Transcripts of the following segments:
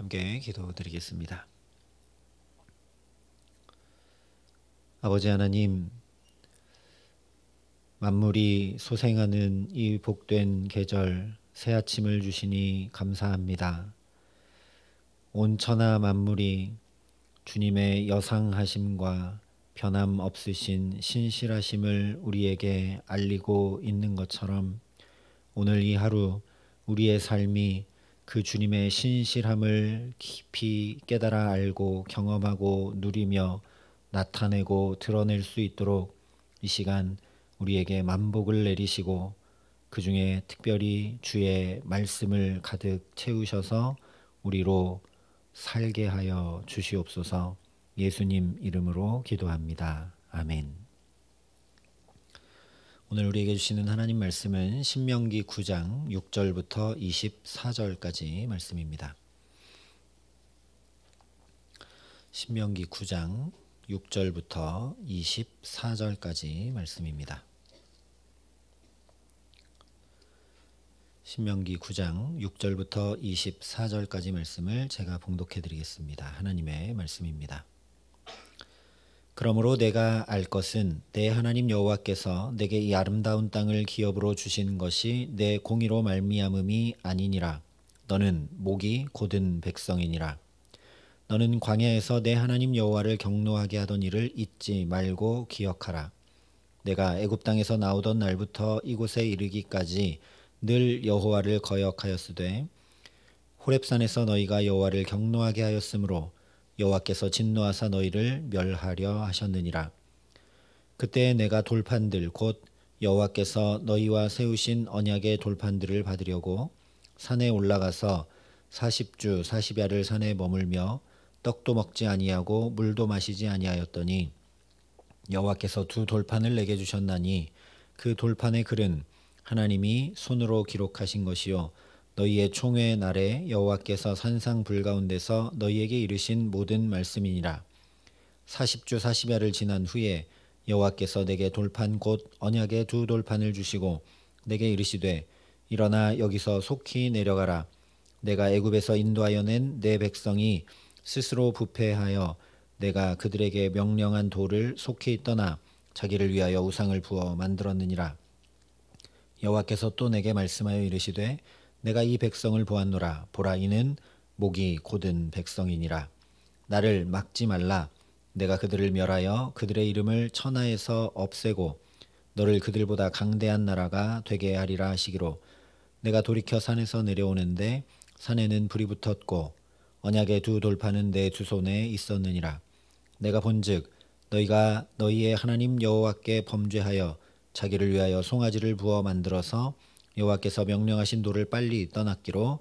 함께 기도드리겠습니다. 아버지 하나님, 만물이 소생하는 이 복된 계절 새 아침을 주시니 감사합니다. 온 천하 만물이 주님의 여상하심과 변함없으신 신실하심을 우리에게 알리고 있는 것처럼 오늘 이 하루 우리의 삶이 그 주님의 신실함을 깊이 깨달아 알고 경험하고 누리며 나타내고 드러낼 수 있도록 이 시간 우리에게 만복을 내리시고 그 중에 특별히 주의 말씀을 가득 채우셔서 우리로 살게 하여 주시옵소서. 예수님 이름으로 기도합니다. 아멘. 오늘 우리에게 주시는 하나님 말씀은 신명기 9장 6절부터 24절까지 말씀입니다. 신명기 9장 6절부터 24절까지 말씀입니다. 신명기 9장 6절부터 24절까지 말씀을 제가 봉독해 드리겠습니다. 하나님의 말씀입니다. 그러므로 내가 알 것은 내 하나님 여호와께서 내게 이 아름다운 땅을 기업으로 주신 것이 내 공의로 말미암음이 아니니라. 너는 목이 곧은 백성이니라. 너는 광야에서 내 하나님 여호와를 경노하게 하던 일을 잊지 말고 기억하라. 내가 애굽 땅에서 나오던 날부터 이곳에 이르기까지 늘 여호와를 거역하였으되 호렙산에서 너희가 여호와를 경노하게 하였으므로 여호와께서 진노하사 너희를 멸하려 하셨느니라. 그때 내가 돌판들 곧 여호와께서 너희와 세우신 언약의 돌판들을 받으려고 산에 올라가서 40주 40야를 산에 머물며 떡도 먹지 아니하고 물도 마시지 아니하였더니 여호와께서 두 돌판을 내게 주셨나니 그 돌판의 글은 하나님이 손으로 기록하신 것이요 너희의 총회 날에 여호와께서 산상 불가운데서 너희에게 이르신 모든 말씀이니라. 40주 40야를 지난 후에 여호와께서 내게 돌판 곧 언약의 두 돌판을 주시고 내게 이르시되 일어나 여기서 속히 내려가라. 내가 애굽에서 인도하여 낸 내 백성이 스스로 부패하여 내가 그들에게 명령한 돌을 속히 떠나 자기를 위하여 우상을 부어 만들었느니라. 여호와께서 또 내게 말씀하여 이르시되 내가 이 백성을 보았노라. 보라, 이는 목이 곧은 백성이니라. 나를 막지 말라. 내가 그들을 멸하여 그들의 이름을 천하에서 없애고 너를 그들보다 강대한 나라가 되게 하리라 하시기로 내가 돌이켜 산에서 내려오는데 산에는 불이 붙었고 언약의 두 돌판은 내 두 손에 있었느니라. 내가 본즉 너희가 너희의 하나님 여호와께 범죄하여 자기를 위하여 송아지를 부어 만들어서 여호와께서 명령하신 돌을 빨리 떠났기로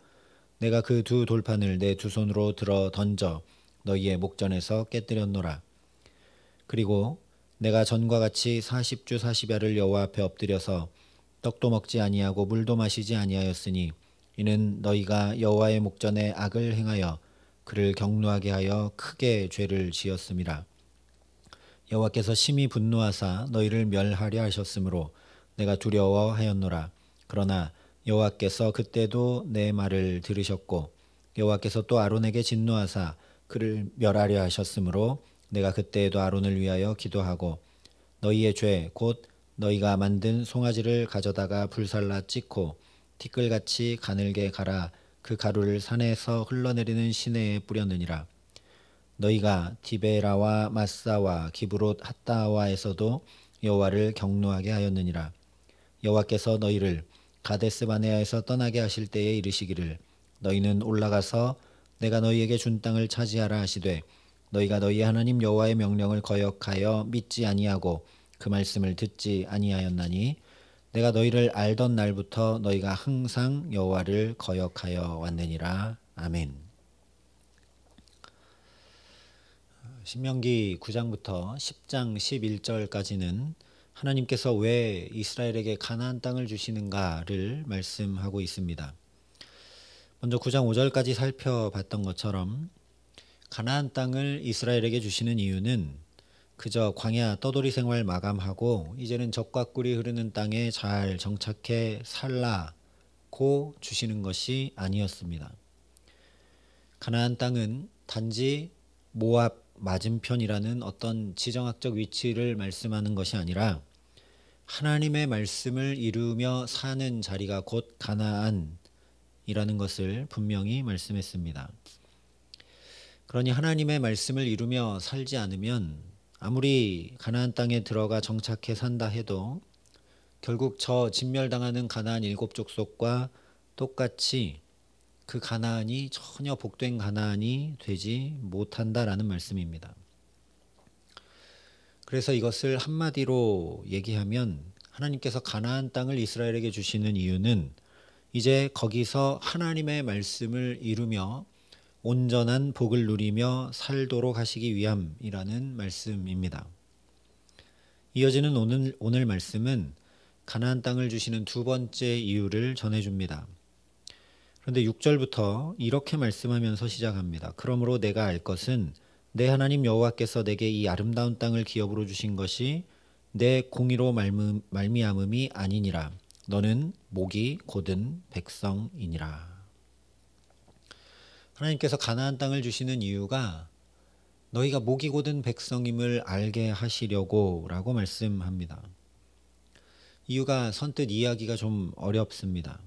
내가 그 두 돌판을 내 두 손으로 들어 던져 너희의 목전에서 깨뜨렸노라. 그리고 내가 전과 같이 40주 40야를 여호와 앞에 엎드려서 떡도 먹지 아니하고 물도 마시지 아니하였으니 이는 너희가 여호와의 목전에 악을 행하여 그를 경노하게 하여 크게 죄를 지었음이라. 여호와께서 심히 분노하사 너희를 멸하려 하셨으므로 내가 두려워하였노라. 그러나 여호와께서 그때도 내 말을 들으셨고 여호와께서 또 아론에게 진노하사 그를 멸하려 하셨으므로 내가 그때에도 아론을 위하여 기도하고 너희의 죄 곧 너희가 만든 송아지를 가져다가 불살라 찍고 티끌같이 가늘게 갈아 그 가루를 산에서 흘러내리는 시내에 뿌렸느니라. 너희가 디베라와 마사와 기브롯 핫다와에서도 여호와를 경노하게 하였느니라. 여호와께서 너희를 가데스 바네아에서 떠나게 하실 때에 이르시기를 너희는 올라가서 내가 너희에게 준 땅을 차지하라 하시되 너희가 너희 하나님 여호와의 명령을 거역하여 믿지 아니하고 그 말씀을 듣지 아니하였나니 내가 너희를 알던 날부터 너희가 항상 여호와를 거역하여 왔느니라. 아멘. 신명기 9장부터 10장 11절까지는 하나님께서 왜 이스라엘에게 가나안 땅을 주시는가를 말씀하고 있습니다. 먼저 9장 5절까지 살펴봤던 것처럼 가나안 땅을 이스라엘에게 주시는 이유는 그저 광야 떠돌이 생활 마감하고 이제는 젖과 꿀이 흐르는 땅에 잘 정착해 살라고 주시는 것이 아니었습니다. 가나안 땅은 단지 모압 맞은편이라는 어떤 지정학적 위치를 말씀하는 것이 아니라 하나님의 말씀을 이루며 사는 자리가 곧 가나안이라는 것을 분명히 말씀했습니다. 그러니 하나님의 말씀을 이루며 살지 않으면 아무리 가나안 땅에 들어가 정착해 산다 해도 결국 저 진멸당하는 가나안 7족속과 똑같이 그 가나안이 전혀 복된 가나안이 되지 못한다라는 말씀입니다. 그래서 이것을 한마디로 얘기하면 하나님께서 가나안 땅을 이스라엘에게 주시는 이유는 이제 거기서 하나님의 말씀을 이루며 온전한 복을 누리며 살도록 하시기 위함이라는 말씀입니다. 이어지는 오늘 말씀은 가나안 땅을 주시는 두 번째 이유를 전해줍니다. 그런데 6절부터 이렇게 말씀하면서 시작합니다. 그러므로 내가 알 것은 내 하나님 여호와께서 내게 이 아름다운 땅을 기업으로 주신 것이 내 공의로 말미암음이 아니니라. 너는 목이 곧은 백성이니라. 하나님께서 가나안 땅을 주시는 이유가 너희가 목이 곧은 백성임을 알게 하시려고 라고 말씀합니다. 이유가 선뜻 이해하기가 좀 어렵습니다.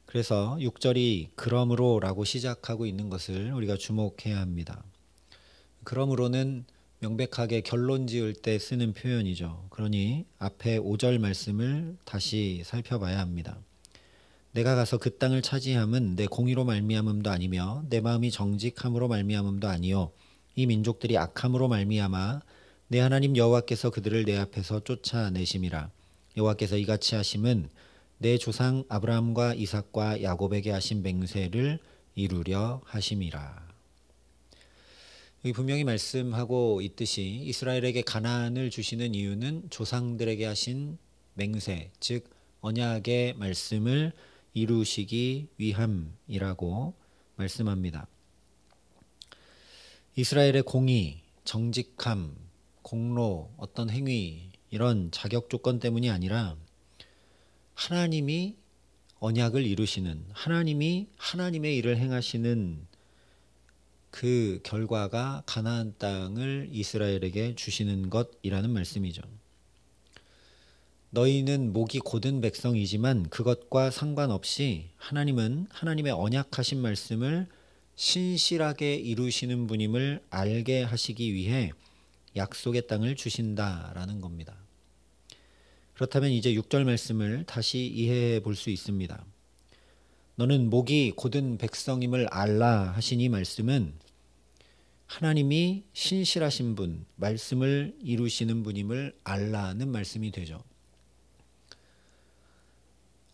그래서 6절이 그러므로 라고 시작하고 있는 것을 우리가 주목해야 합니다. 그러므로는 명백하게 결론 지을 때 쓰는 표현이죠. 그러니 앞에 5절 말씀을 다시 살펴봐야 합니다. 내가 가서 그 땅을 차지함은 내 공의로 말미암음도 아니며 내 마음이 정직함으로 말미암음도 아니요 이 민족들이 악함으로 말미암아 내 하나님 여호와께서 그들을 내 앞에서 쫓아내심이라. 여호와께서 이같이 하심은 내 조상 아브라함과 이삭과 야곱에게 하신 맹세를 이루려 하심이라. 여기 분명히 말씀하고 있듯이 이스라엘에게 가나안을 주시는 이유는 조상들에게 하신 맹세, 즉 언약의 말씀을 이루시기 위함이라고 말씀합니다. 이스라엘의 공의, 정직함, 공로, 어떤 행위 이런 자격 조건 때문이 아니라 하나님이 언약을 이루시는, 하나님이 하나님의 일을 행하시는 그 결과가 가나안 땅을 이스라엘에게 주시는 것이라는 말씀이죠. 너희는 목이 곧은 백성이지만 그것과 상관없이 하나님은 하나님의 언약하신 말씀을 신실하게 이루시는 분임을 알게 하시기 위해 약속의 땅을 주신다라는 겁니다. 그렇다면 이제 6절 말씀을 다시 이해해 볼 수 있습니다. 너는 목이 곧은 백성임을 알라 하신 이 말씀은 하나님이 신실하신 분, 말씀을 이루시는 분임을 알라는 말씀이 되죠.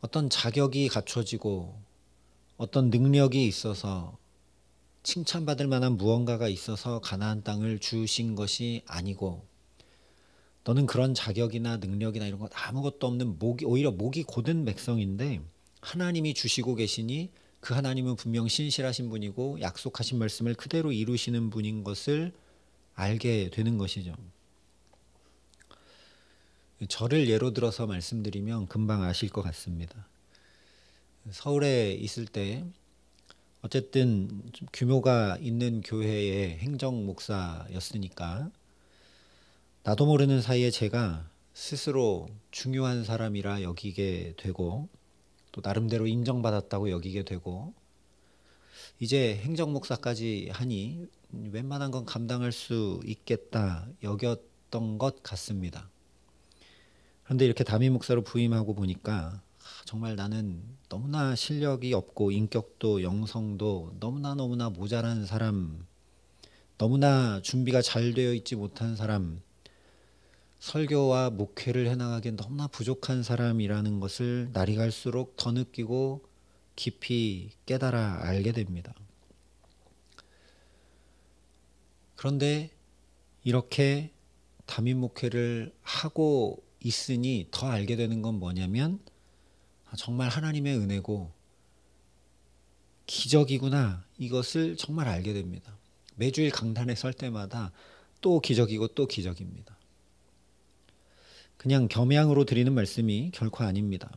어떤 자격이 갖춰지고 어떤 능력이 있어서 칭찬받을 만한 무언가가 있어서 가나안 땅을 주신 것이 아니고 너는 그런 자격이나 능력이나 이런 것 아무것도 없는 오히려 목이 곧은 백성인데 하나님이 주시고 계시니 그 하나님은 분명 신실하신 분이고 약속하신 말씀을 그대로 이루시는 분인 것을 알게 되는 것이죠. 저를 예로 들어서 말씀드리면 금방 아실 것 같습니다. 서울에 있을 때 어쨌든 좀 규모가 있는 교회의 행정 목사였으니까 나도 모르는 사이에 제가 스스로 중요한 사람이라 여기게 되고 또 나름대로 인정받았다고 여기게 되고 이제 행정 목사까지 하니 웬만한 건 감당할 수 있겠다 여겼던 것 같습니다. 그런데 이렇게 담임 목사로 부임하고 보니까 정말 나는 너무나 실력이 없고 인격도 영성도 너무나 모자란 사람, 너무나 준비가 잘 되어 있지 못한 사람, 설교와 목회를 해나가기엔 너무나 부족한 사람이라는 것을 날이 갈수록 더 느끼고 깊이 깨달아 알게 됩니다. 그런데 이렇게 담임 목회를 하고 있으니 더 알게 되는 건 뭐냐면 정말 하나님의 은혜고 기적이구나 이것을 정말 알게 됩니다. 매주일 강단에 설 때마다 또 기적이고 또 기적입니다. 그냥 겸양으로 드리는 말씀이 결코 아닙니다.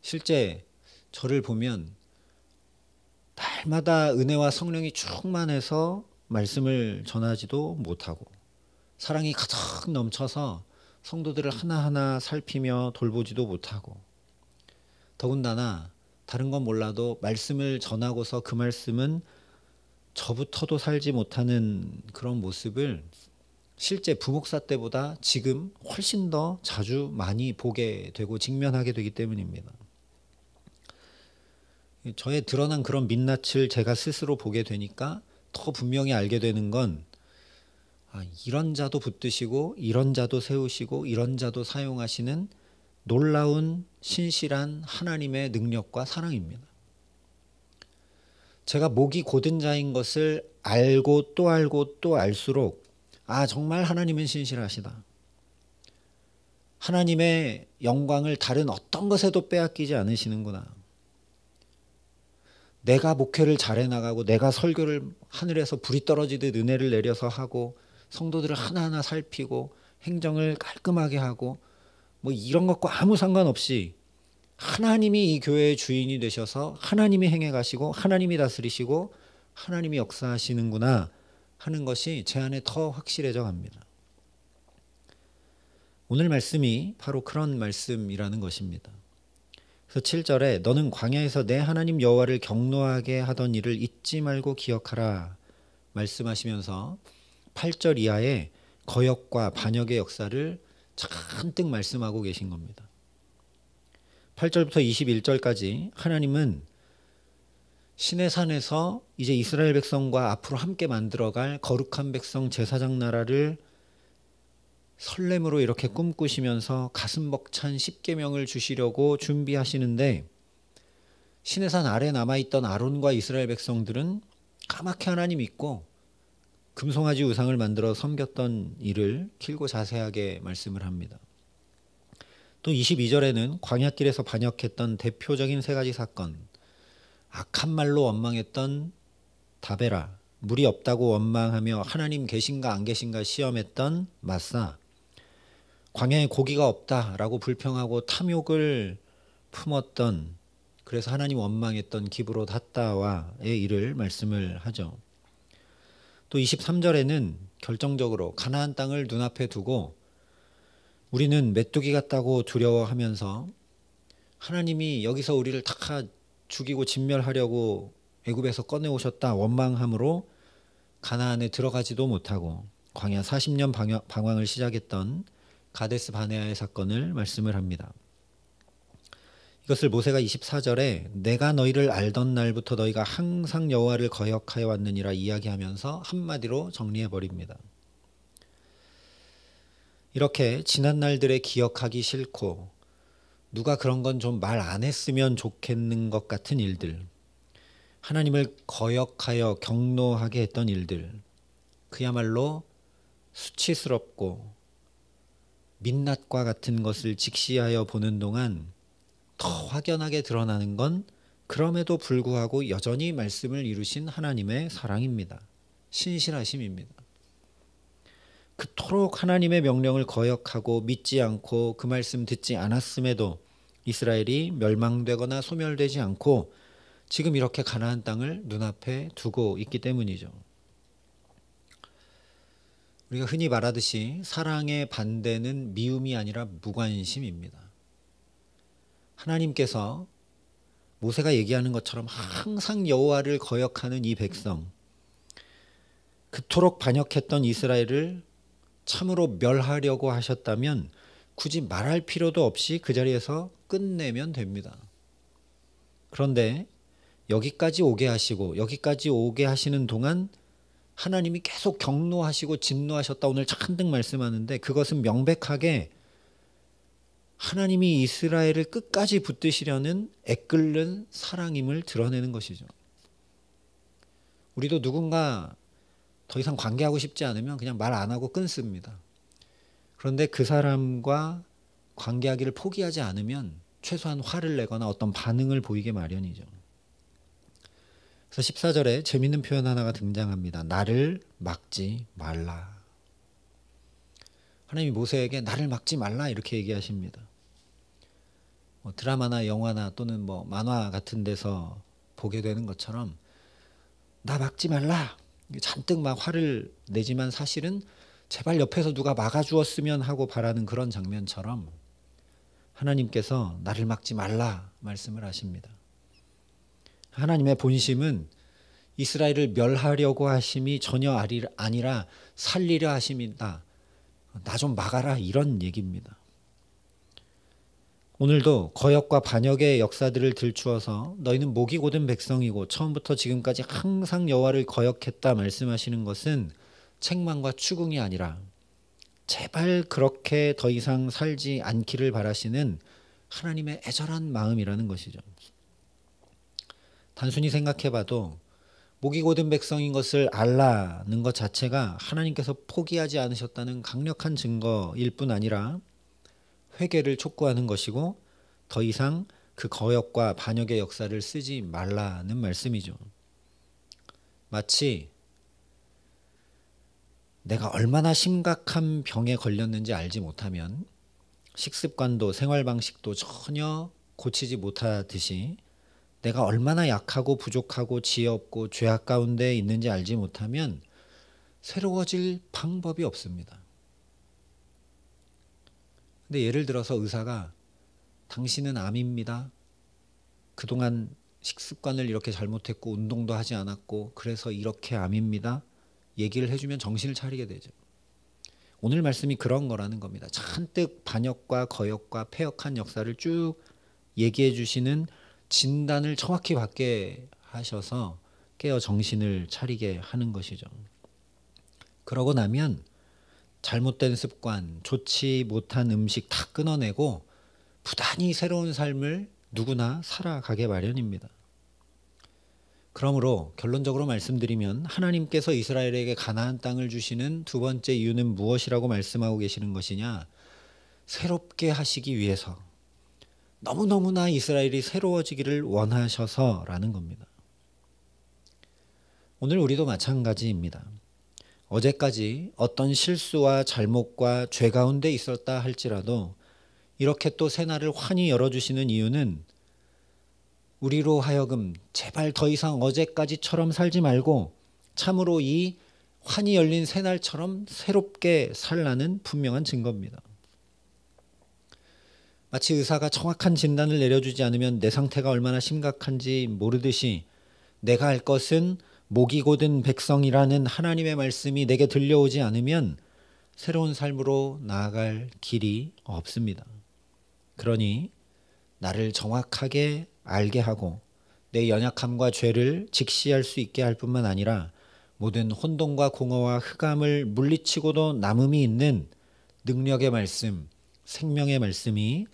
실제 저를 보면 날마다 은혜와 성령이 충만해서 말씀을 전하지도 못하고 사랑이 가득 넘쳐서 성도들을 하나하나 살피며 돌보지도 못하고 더군다나 다른 건 몰라도 말씀을 전하고서 그 말씀은 저부터도 살지 못하는 그런 모습을 실제 부목사 때보다 지금 훨씬 더 자주 많이 보게 되고 직면하게 되기 때문입니다. 저의 드러난 그런 민낯을 제가 스스로 보게 되니까 더 분명히 알게 되는 건 이런 자도 붙드시고 이런 자도 세우시고 이런 자도 사용하시는 놀라운 신실한 하나님의 능력과 사랑입니다. 제가 목이 곧은 자인 것을 알고 또 알수록 정말 하나님은 신실하시다. 하나님의 영광을 다른 어떤 것에도 빼앗기지 않으시는구나. 내가 목회를 잘해 나가고 내가 설교를 하늘에서 불이 떨어지듯 은혜를 내려서 하고 성도들을 하나하나 살피고 행정을 깔끔하게 하고 뭐 이런 것과 아무 상관없이 하나님이 이 교회의 주인이 되셔서 하나님이 행해 가시고 하나님이 다스리시고 하나님이 역사하시는구나 하는 것이 제 안에 더 확실해져 갑니다. 오늘 말씀이 바로 그런 말씀이라는 것입니다. 그래서 7절에 너는 광야에서 내 하나님 여호와를 경노하게 하던 일을 잊지 말고 기억하라 말씀하시면서 8절 이하에 거역과 반역의 역사를 잔뜩 말씀하고 계신 겁니다. 8절부터 21절까지 하나님은 시내산에서 이제 이스라엘 백성과 앞으로 함께 만들어갈 거룩한 백성 제사장 나라를 설렘으로 이렇게 꿈꾸시면서 가슴 벅찬 십계명을 주시려고 준비하시는데 시내산 아래 남아있던 아론과 이스라엘 백성들은 까맣게 하나님 믿고 금송아지 우상을 만들어 섬겼던 일을 길고 자세하게 말씀을 합니다. 또 22절에는 광야길에서 반역했던 대표적인 세 가지 사건, 악한 말로 원망했던 다베라, 물이 없다고 원망하며 하나님 계신가 안 계신가 시험했던 마사, 광야에 고기가 없다라고 불평하고 탐욕을 품었던 그래서 하나님 원망했던 기브롯 핫다와의 일을 말씀을 하죠. 또 23절에는 결정적으로 가나안 땅을 눈앞에 두고 우리는 메뚜기 같다고 두려워하면서 하나님이 여기서 우리를 다 죽이고 진멸하려고 애굽에서 꺼내오셨다 원망함으로 가나안에 들어가지도 못하고 광야 40년 방황을 시작했던 가데스 바네아의 사건을 말씀을 합니다. 이것을 모세가 24절에 내가 너희를 알던 날부터 너희가 항상 여호와를 거역하여 왔느니라 이야기하면서 한마디로 정리해 버립니다. 이렇게 지난 날들에 기억하기 싫고 누가 그런 건 좀 말 안 했으면 좋겠는 것 같은 일들, 하나님을 거역하여 경노하게 했던 일들, 그야말로 수치스럽고 민낯과 같은 것을 직시하여 보는 동안 더 확연하게 드러나는 건 그럼에도 불구하고 여전히 말씀을 이루신 하나님의 사랑입니다. 신실하심입니다. 그토록 하나님의 명령을 거역하고 믿지 않고 그 말씀 듣지 않았음에도 이스라엘이 멸망되거나 소멸되지 않고 지금 이렇게 가나안 땅을 눈앞에 두고 있기 때문이죠. 우리가 흔히 말하듯이 사랑의 반대는 미움이 아니라 무관심입니다. 하나님께서 모세가 얘기하는 것처럼 항상 여호와를 거역하는 이 백성, 그토록 반역했던 이스라엘을 참으로 멸하려고 하셨다면 굳이 말할 필요도 없이 그 자리에서 끝내면 됩니다. 그런데 여기까지 오게 하시고 여기까지 오게 하시는 동안 하나님이 계속 경노하시고 진노하셨다 오늘 잔뜩 말씀하는데 그것은 명백하게 하나님이 이스라엘을 끝까지 붙드시려는 애끓는 사랑임을 드러내는 것이죠. 우리도 누군가 더 이상 관계하고 싶지 않으면 그냥 말 안 하고 끊습니다. 그런데 그 사람과 관계하기를 포기하지 않으면 최소한 화를 내거나 어떤 반응을 보이게 마련이죠. 그래서 14절에 재밌는 표현 하나가 등장합니다. 나를 막지 말라. 하나님이 모세에게 나를 막지 말라 이렇게 얘기하십니다. 드라마나 영화나 또는 만화 같은 데서 보게 되는 것처럼 나 막지 말라. 잔뜩 막 화를 내지만 사실은 제발 옆에서 누가 막아주었으면 하고 바라는 그런 장면처럼 하나님께서 나를 막지 말라 말씀을 하십니다. 하나님의 본심은 이스라엘을 멸하려고 하심이 전혀 아니라 살리려 하심이다. 나 좀 막아라, 이런 얘기입니다. 오늘도 거역과 반역의 역사들을 들추어서 너희는 목이 곧은 백성이고 처음부터 지금까지 항상 여호와를 거역했다 말씀하시는 것은 책망과 추궁이 아니라 제발 그렇게 더 이상 살지 않기를 바라시는 하나님의 애절한 마음이라는 것이죠. 단순히 생각해봐도 목이 곧은 백성인 것을 알라는 것 자체가 하나님께서 포기하지 않으셨다는 강력한 증거일 뿐 아니라 회개를 촉구하는 것이고 더 이상 그 거역과 반역의 역사를 쓰지 말라는 말씀이죠. 마치 내가 얼마나 심각한 병에 걸렸는지 알지 못하면 식습관도 생활 방식도 전혀 고치지 못하듯이 내가 얼마나 약하고 부족하고 지혜 없고 죄악 가운데 있는지 알지 못하면 새로워질 방법이 없습니다. 근데 예를 들어서 의사가 당신은 암입니다. 그동안 식습관을 이렇게 잘못했고 운동도 하지 않았고 그래서 이렇게 암입니다. 얘기를 해주면 정신을 차리게 되죠. 오늘 말씀이 그런 거라는 겁니다. 잔뜩 반역과 거역과 패역한 역사를 쭉 얘기해 주시는 진단을 정확히 받게 하셔서 깨어 정신을 차리게 하는 것이죠. 그러고 나면 잘못된 습관, 좋지 못한 음식 다 끊어내고 부단히 새로운 삶을 누구나 살아가게 마련입니다. 그러므로 결론적으로 말씀드리면 하나님께서 이스라엘에게 가나안 땅을 주시는 두 번째 이유는 무엇이라고 말씀하고 계시는 것이냐? 새롭게 하시기 위해서, 너무너무나 이스라엘이 새로워지기를 원하셔서라는 겁니다. 오늘 우리도 마찬가지입니다. 어제까지 어떤 실수와 잘못과 죄 가운데 있었다 할지라도 이렇게 또 새날을 환히 열어주시는 이유는 우리로 하여금 제발 더 이상 어제까지처럼 살지 말고 참으로 이 환히 열린 새날처럼 새롭게 살라는 분명한 증거입니다. 마치 의사가 정확한 진단을 내려주지 않으면 내 상태가 얼마나 심각한지 모르듯이 내가 할 것은 목이 곧은 백성이라는 하나님의 말씀이 내게 들려오지 않으면 새로운 삶으로 나아갈 길이 없습니다. 그러니 나를 정확하게 알게 하고 내 연약함과 죄를 직시할 수 있게 할 뿐만 아니라 모든 혼돈과 공허와 흑암을 물리치고도 남음이 있는 능력의 말씀, 생명의 말씀이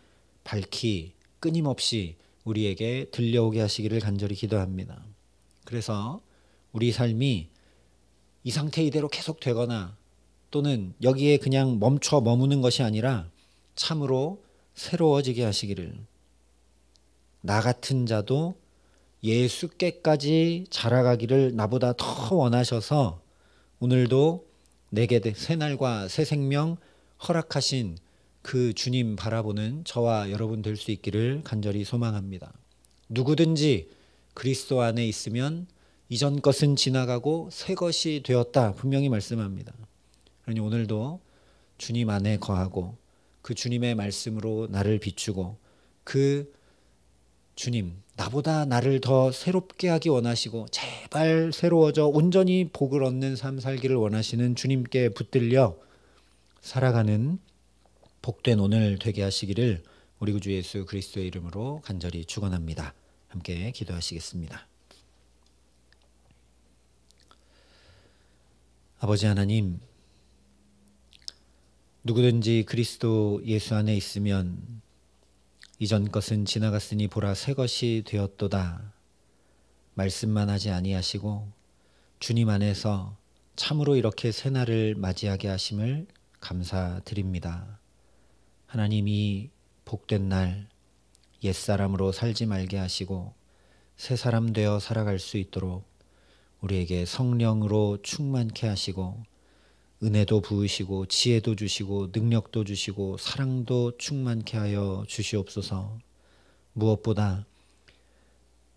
밝히 끊임없이 우리에게 들려오게 하시기를 간절히 기도합니다. 그래서 우리 삶이 이 상태 이대로 계속 되거나 또는 여기에 그냥 멈춰 머무는 것이 아니라 참으로 새로워지게 하시기를, 나 같은 자도 예수께까지 자라가기를 나보다 더 원하셔서 오늘도 내게 새날과 새 생명 허락하신 그 주님 바라보는 저와 여러분 될 수 있기를 간절히 소망합니다. 누구든지 그리스도 안에 있으면 이전 것은 지나가고 새 것이 되었다 분명히 말씀합니다. 그러니 오늘도 주님 안에 거하고 그 주님의 말씀으로 나를 비추고 그 주님, 나보다 나를 더 새롭게 하기 원하시고 제발 새로워져 온전히 복을 얻는 삶 살기를 원하시는 주님께 붙들려 살아가는 복된 오늘 되게 하시기를 우리 구주 예수 그리스도의 이름으로 간절히 축원합니다. 함께 기도하시겠습니다. 아버지 하나님, 누구든지 그리스도 예수 안에 있으면 이전 것은 지나갔으니 보라 새 것이 되었도다. 말씀만 하지 아니하시고 주님 안에서 참으로 이렇게 새날을 맞이하게 하심을 감사드립니다. 하나님이 복된 날 옛사람으로 살지 말게 하시고 새 사람 되어 살아갈 수 있도록 우리에게 성령으로 충만케 하시고 은혜도 부으시고 지혜도 주시고 능력도 주시고 사랑도 충만케 하여 주시옵소서. 무엇보다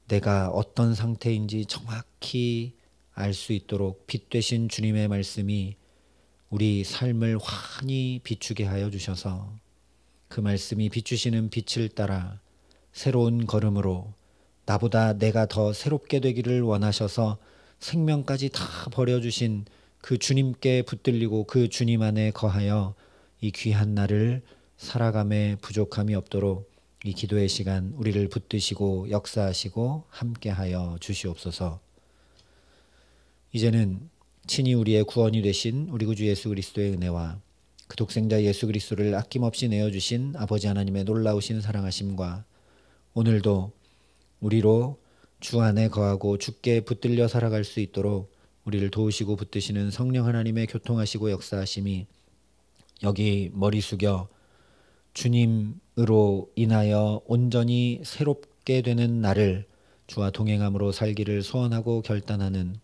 내가 어떤 상태인지 정확히 알 수 있도록 빛 되신 주님의 말씀이 우리 삶을 환히 비추게 하여 주셔서 그 말씀이 비추시는 빛을 따라 새로운 걸음으로 나보다 내가 더 새롭게 되기를 원하셔서 생명까지 다 버려주신 그 주님께 붙들리고 그 주님 안에 거하여 이 귀한 날을 살아감에 부족함이 없도록 이 기도의 시간 우리를 붙드시고 역사하시고 함께하여 주시옵소서. 이제는 친히 우리의 구원이 되신 우리 구주 예수 그리스도의 은혜와 그 독생자 예수 그리스도를 아낌없이 내어주신 아버지 하나님의 놀라우신 사랑하심과 오늘도 우리로 주 안에 거하고 주께 붙들려 살아갈 수 있도록 우리를 도우시고 붙드시는 성령 하나님의 교통하시고 역사하심이 여기 머리 숙여 주님으로 인하여 온전히 새롭게 되는 날을 주와 동행함으로 살기를 소원하고 결단하는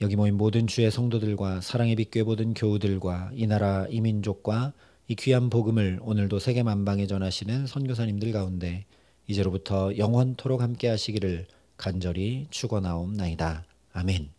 여기 모인 모든 주의 성도들과 사랑의 빛교회 모든 교우들과 이 나라 이 민족과 이 귀한 복음을 오늘도 세계 만방에 전하시는 선교사님들 가운데 이제로부터 영원토록 함께 하시기를 간절히 축원하옵나이다. 아멘.